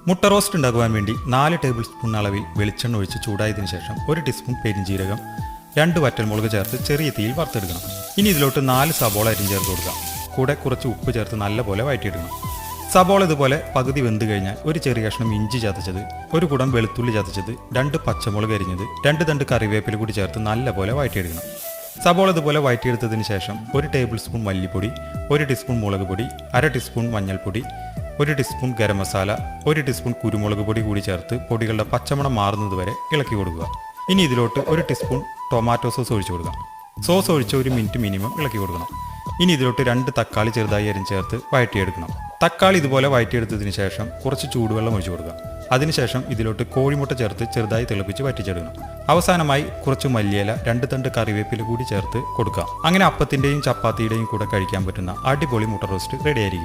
മുട്ട റോസ്റ്റ് ഉണ്ടാക്കുവാൻ വേണ്ടി 4 ടേബിൾ സ്പൂൺ അളവിൽ വെളിച്ചെണ്ണ ഒഴിച്ച് ചൂടായതിനു ശേഷം 1 ടീസ്പൂൺ പെരിഞ്ജീരകം, 2 വറ്റൽമുളക് ചേർത്ത് ചെറിയ തീയിൽ വറുത്തെടുക്കണം. ഇനി ഇതിലോട്ട് 4 സബോള അരിഞ്ഞ് ചേർത്ത് കൊടുക്കാം. കൂടെ കുറച്ച് ഉപ്പ് ചേർത്ത് നല്ലപോലെ വഴറ്റിയെടുക്കണം. സബോള ഇതുപോലെ പകുതി വെന്ത് കഴിഞ്ഞാൽ ഒരു ചെറിയ കഷ്ണം ഇഞ്ചി ചതച്ചത്, 1 കുടം വെളുത്തുള്ളി ചതച്ചത്, 2 പച്ചമുളക് അരിഞ്ഞത്, 2 തണ്ട് കറിവേപ്പില കൂടി ചേർത്ത് നല്ലപോലെ വഴറ്റിയെടുക്കണം. സബോള ഇതുപോലെ വഴറ്റിയെടുത്തതിന് ശേഷം 1 ടേബിൾ സ്പൂൺ മല്ലിപ്പൊടി, 1 ടീസ്പൂൺ മുളക് പൊടി, 1/2 ടീസ്പൂൺ മഞ്ഞൾപ്പൊടി, 1 ടീസ്പൂൺ ഗരം മസാല, 1 ടീസ്പൂൺ കുരുമുളക് പൊടി കൂടി ചേർത്ത് പൊടികളുടെ പച്ചമണം മാറുന്നത് വരെ ഇളക്കി കൊടുക്കുക. ഇനി ഇതിലോട്ട് 1 ടീസ്പൂൺ ടൊമാറ്റോ സോസ് ഒഴിച്ചു കൊടുക്കാം. സോസ് ഒഴിച്ച് 1 മിനിറ്റ് മിനിമം ഇളക്കി കൊടുക്കണം. ഇനി ഇതിലോട്ട് 2 തക്കാളി ചെറുതായി അരിഞ്ഞ് ചേർത്ത് വഴറ്റിയെടുക്കണം. തക്കാളി ഇതുപോലെ വഴറ്റിയെടുത്തതിന് ശേഷം കുറച്ച് ചൂടുവെള്ളം ഒഴിച്ചു കൊടുക്കുക. അതിനുശേഷം ഇതിലോട്ട് കോഴിമുട്ട ചേർത്ത് ചെറുതായി തിളപ്പിച്ച് വറ്റിച്ചെടുക്കണം. അവസാനമായി കുറച്ച് മല്ലിയില, 2 തണ്ട് കറിവേപ്പില കൂടി ചേർത്ത് കൊടുക്കാം. അങ്ങനെ അപ്പത്തിൻ്റെയും ചപ്പാത്തിയുടെയും കൂടെ കഴിക്കാൻ പറ്റുന്ന അടിപൊളി മുട്ട റോസ്റ്റ് റെഡി ആയിരിക്കും.